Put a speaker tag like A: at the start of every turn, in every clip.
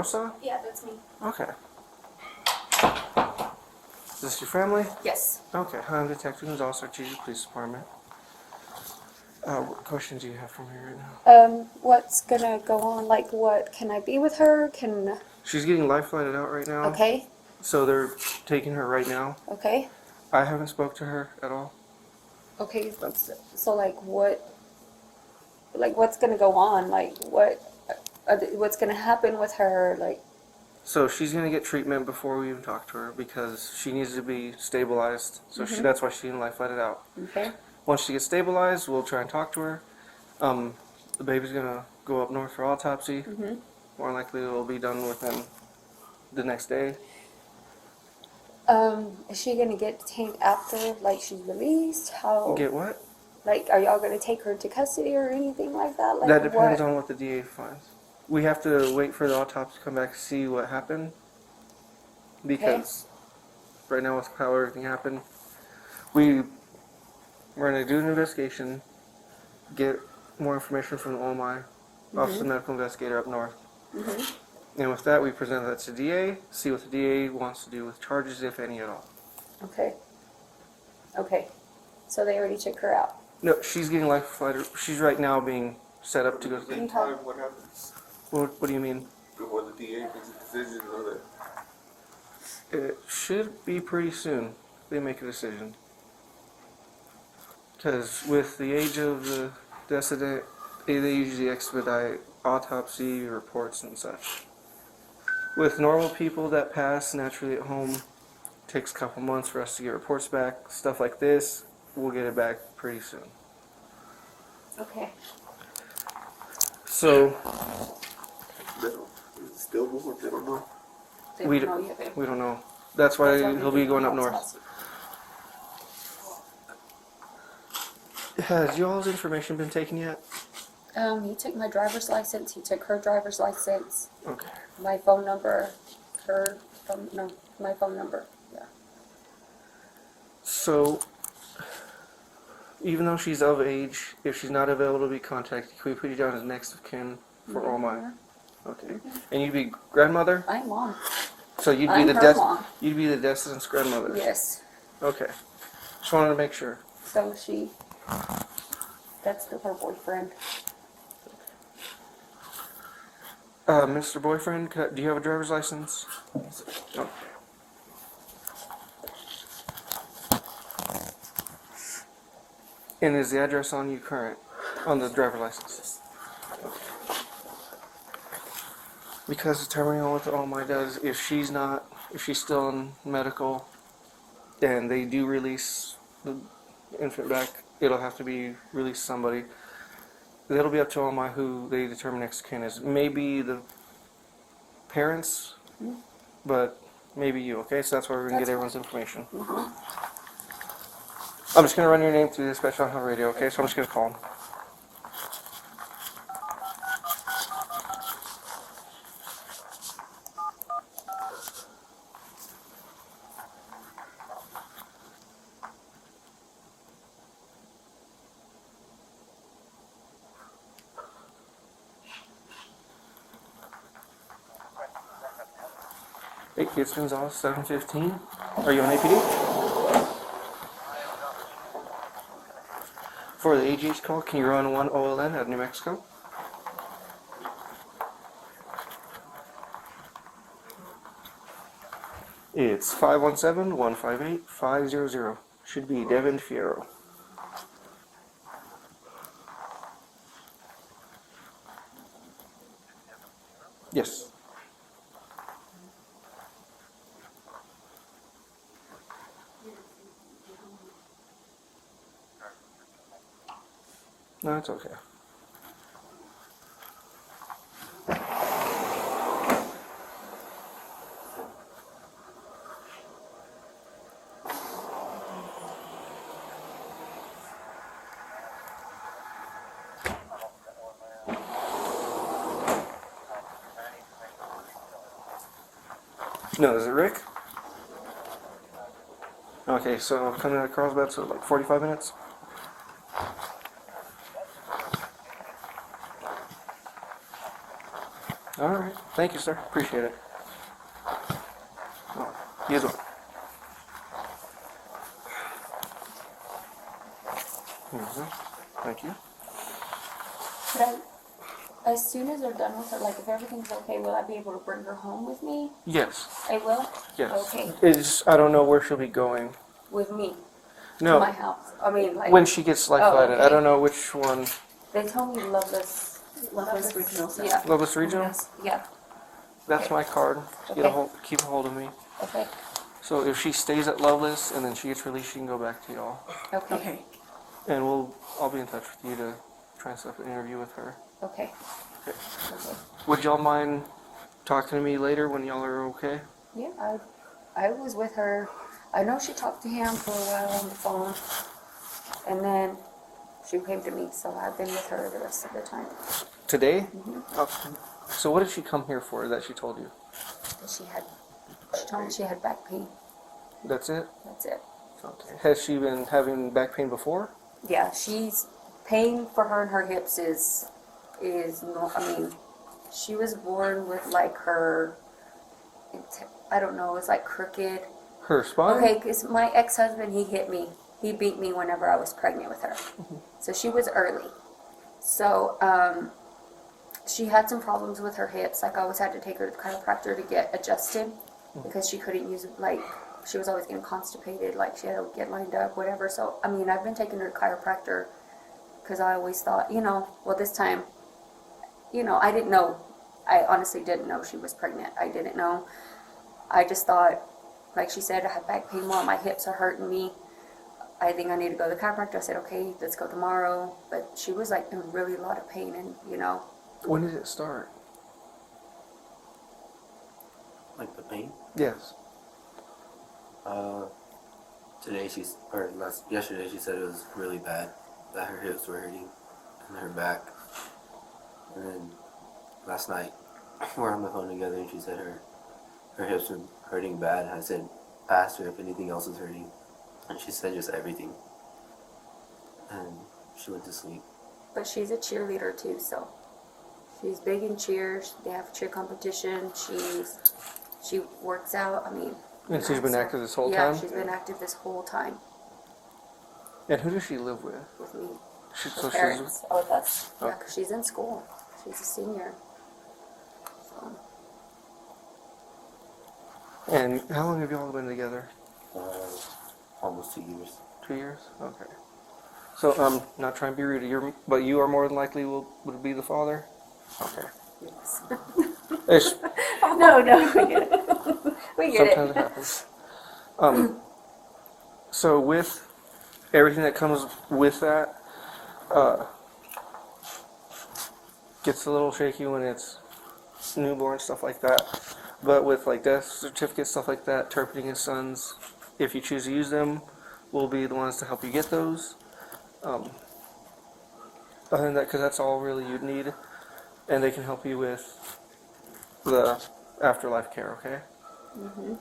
A: Rosa?
B: Yeah, that's me.
A: Okay. Is this your family?
B: Yes.
A: Okay. Hi, I'm Detective Gonzalez, Artesia Police Department. What questions do you have for me right now?
B: What's gonna go on? Like, what? Can I be with her? Can...
A: She's getting life flighted out right now.
B: Okay.
A: So they're taking her right now.
B: Okay.
A: I haven't spoke to her at all.
B: Okay. So like, what? Like, what's gonna go on? Like, what's gonna happen with her? Like...
A: So she's gonna get treatment before we even talk to her because she needs to be stabilized. So that's why she's getting life flighted out.
B: Okay.
A: Once she gets stabilized, we'll try and talk to her. The baby's gonna go up north for autopsy. More likely, it'll be done within the next day.
B: Is she gonna get detained after, like, she's released? How?
A: Get what?
B: Like, are y'all gonna take her into custody or anything like that? Like,
A: That depends on what the DA finds. We have to wait for the autopsy to come back to see what happened. Because right now, with how everything happened, we're gonna do an investigation, get more information from the OMI, Office of Medical Investigator up north. And with that, we present that to the DA, see what the DA wants to do with charges, if any at all.
B: Okay. Okay. So they already took her out.
A: No, she's getting life flighted. She's right now being set up to go to the...
C: What happens?
A: What do you mean?
C: Before the DA makes a decision or that?
A: It should be pretty soon they make a decision. Because with the age of the decedent, they usually expedite autopsy reports and such. With normal people that pass naturally at home, it takes a couple months for us to get reports back. Stuff like this, we'll get it back pretty soon.
B: Okay.
A: So,
C: Still moving, they don't know.
B: They
A: we
B: don't know yet, babe.
A: don't know. That's why
B: That's why
A: he'll
B: we
A: be going up
B: did the
A: north. Has y'all's information been taken yet?
B: He took my driver's license. He took her driver's license.
A: Okay.
B: My phone number. My phone number. Yeah.
A: So, even though she's of age, if she's not available to be contacted, can we put you down as next of kin for all mine? Okay. And you'd be grandmother?
B: I'm mom.
A: So you'd be
B: I'm
A: the
B: her mom.
A: you'd be the decedent's grandmother.
B: Yes.
A: Okay. Just wanted to make sure.
B: So that's her boyfriend.
A: Mr. Boyfriend, do you have a driver's license? Okay. And is the address on you current? On the driver's license? Okay. Because determining on what the OMI does, if she's still in medical, and they do release the infant back, it'll have to be released to somebody. That'll be up to OMI who they determine next of kin is. Maybe the parents, but maybe you, okay? So that's why we're going to get everyone's information. I'm just going to run your name through the dispatch on radio, okay? So I'm just going to call them. Hey, it's Gonzalez, 715. Are you on APD? For the AGH call, can you run 1 OLN out of New Mexico? It's 517-158-500. Should be Devin Fierro. Yes. No, it's okay. No, is it Rick? Okay, so coming out of Carlsbad, so like 45 minutes? All right. Thank you, sir. Appreciate it. Oh, you as well. Thank you.
B: Could I, as soon as they're done with her, like if everything's okay, will I be able to bring her home with me?
A: Yes.
B: I will?
A: Yes.
B: Okay.
A: It's, I don't know where she'll be going.
B: With me?
A: No.
B: To my house? I mean, like.
A: When she gets life flighted. I
B: okay.
A: don't know which one.
B: They told me Loveless.
D: Loveless Regional Center.
B: Yeah.
A: Loveless Regional?
D: Yes.
B: Yeah.
A: That's my card. Get a
B: Okay.
A: hold, keep a hold of me.
B: Okay.
A: So if she stays at Loveless and then she gets released, she can go back to y'all.
B: Okay.
D: Okay.
A: And I'll be in touch with you to try and set up an interview with her.
B: Okay.
A: Okay.
B: Okay.
A: Would y'all mind talking to me later when y'all are okay?
B: Yeah, I was with her. I know she talked to him for a while on the phone, and then she came to me, so I've been with her the rest of the time.
A: Today?
B: Mm-hmm.
A: Oh, so what did she come here for that she told you?
B: She told me she had back pain.
A: That's it?
B: That's it.
A: Okay. Has she been having back pain before?
B: Yeah, she's pain for her and her hips is no. I mean, she was born with like her. I don't know. It's like crooked.
A: Her spine?
B: Okay, because my ex-husband, he hit me. He beat me whenever I was pregnant with her. So she was early. So she had some problems with her hips. Like I always had to take her to the chiropractor to get adjusted because she couldn't use it. Like she was always getting constipated. Like she had to get lined up, whatever. So I mean, I've been taking her to chiropractor because I always thought, well, this time, I didn't know. I honestly didn't know she was pregnant. I didn't know. I just thought, like she said, I have back pain more. My hips are hurting me. I think I need to go to the chiropractor. I said, okay, let's go tomorrow. But she was like in really a lot of pain, and
A: When did it start?
E: Like the pain?
A: Yes.
E: Yesterday she said it was really bad, that her hips were hurting and her back. And then last night we're on the phone together and she said her hips were hurting bad. I asked her if anything else was hurting, and she said just everything. And she went to sleep.
B: But she's a cheerleader too, so she's big in cheers. They have cheer competition. She works out. I mean.
A: And she's been active this whole
B: yeah,
A: time?
B: she's been active this whole time
A: And who does she live with?
B: with me.
A: So
B: Her parents are with us. Yeah, 'cause she's in school. She's a senior. So,
A: And how long have y'all been together?
E: Almost 2 years.
A: 2 years? Okay. So I'm not trying to be rude, but you are more than likely would be the father? Okay.
B: yes.
A: It's,
B: No, we get it. We get
A: sometimes it happens. So with everything that comes with that, gets a little shaky when it's newborn, stuff like that. But with like death certificates, stuff like that, interpreting his sons, if you choose to use them, we'll be the ones to help you get those. Other than that, because that's all really you'd need, and they can help you with the afterlife care, okay?
B: Mm-hmm.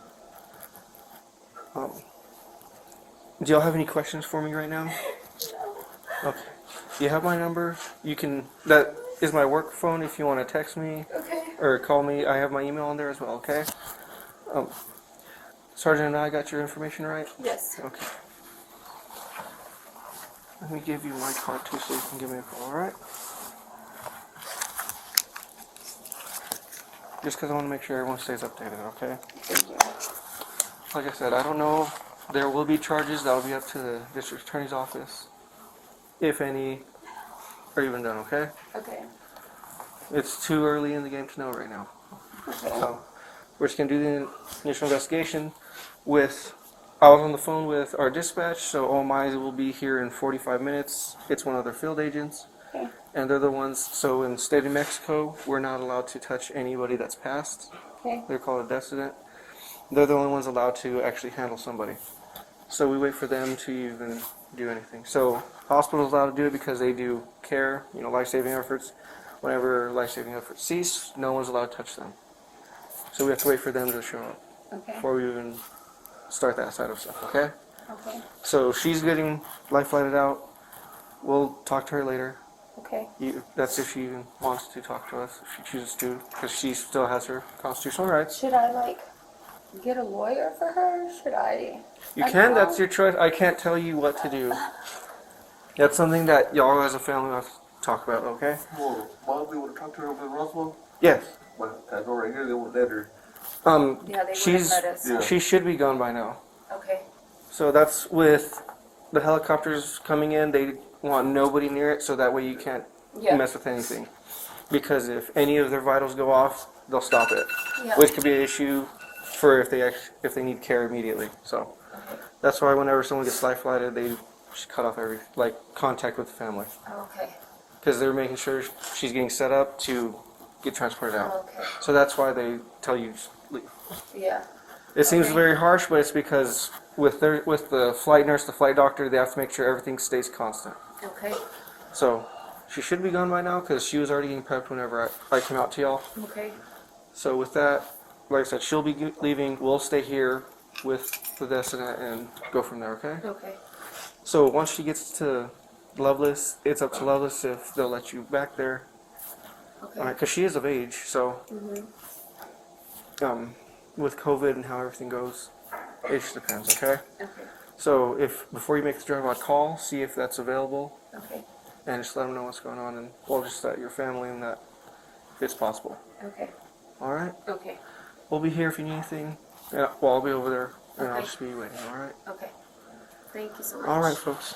A: Do y'all have any questions for me right now? Okay. You have my number. That is my work phone if you want to text me
B: Okay.
A: or call me. I have my email on there as well, okay? Sergeant and I got your information right?
B: Yes.
A: Okay. Let me give you my card too so you can give me a call, alright? Just because I want to make sure everyone stays updated, okay?
B: Thank you.
A: Like I said, I don't know. There will be charges. That will be up to the district attorney's office, if any are even done, okay?
B: Okay.
A: It's too early in the game to know right now.
B: Okay.
A: So we're just going to do the initial investigation I was on the phone with our dispatch, so all mine will be here in 45 minutes. It's one of their field agents.
B: Okay.
A: And they're the ones, so in the state of Mexico, we're not allowed to touch anybody that's passed.
B: Okay.
A: They're called a decedent. They're the only ones allowed to actually handle somebody. So we wait for them to even do anything. So hospitals allowed to do it because they do care, life-saving efforts. Whenever life-saving efforts cease, no one's allowed to touch them. So we have to wait for them to show up
B: Okay.
A: before we even start that side of stuff, okay?
B: Okay.
A: So she's getting life flighted out. We'll talk to her later.
B: Okay. Okay.
A: That's if she even wants to talk to us, if she chooses to, because she still has her constitutional rights.
B: Should I like get a lawyer for her? Should I?
A: You
B: I
A: can,
B: don't
A: that's
B: know.
A: your choice. I can't tell you what to do. That's something that y'all as a family have to talk about, okay?
C: Well, Mom, we would talk to her over in Roswell.
A: Yes.
C: But I know right here they won't let her.
B: Yeah, they wouldn't
A: She's
B: let us.
C: Yeah.
A: she should be gone by now.
B: Okay.
A: So that's with the helicopters coming in. They want nobody near it, so that way you can't
B: Yeah.
A: mess with anything. Because if any of their vitals go off, they'll stop it,
B: Yeah.
A: which could be an issue for if they need care immediately. So that's why whenever someone gets life flighted, they just cut off every contact with the family,
B: Okay.
A: because they're making sure she's getting set up to get transported out.
B: Okay.
A: So that's why they tell you leave.
B: Yeah.
A: It seems
B: Okay.
A: very harsh, but it's because with the flight nurse, the flight doctor, they have to make sure everything stays constant.
B: Okay.
A: So she should be gone by now because she was already getting prepped whenever I came out to y'all.
B: Okay.
A: So with that, like I said, she'll be leaving. We'll stay here with the destinant and go from there, okay?
B: Okay.
A: So once she gets to Loveless, it's up to Loveless if they'll let you back there.
B: Okay.
A: Because she is of age, so with COVID and how everything goes, it just depends, okay?
B: Okay.
A: So if before you make the drive, I'd call, see if that's available,
B: Okay.
A: and just let them know what's going on, and we'll just let your family and that if it's possible.
B: Okay.
A: All right?
B: Okay.
A: We'll be here if you need anything. Yeah, well, I'll be over there, and I'll
B: Okay.
A: just be waiting. All right?
B: Okay. Thank you so much.
A: All right, folks.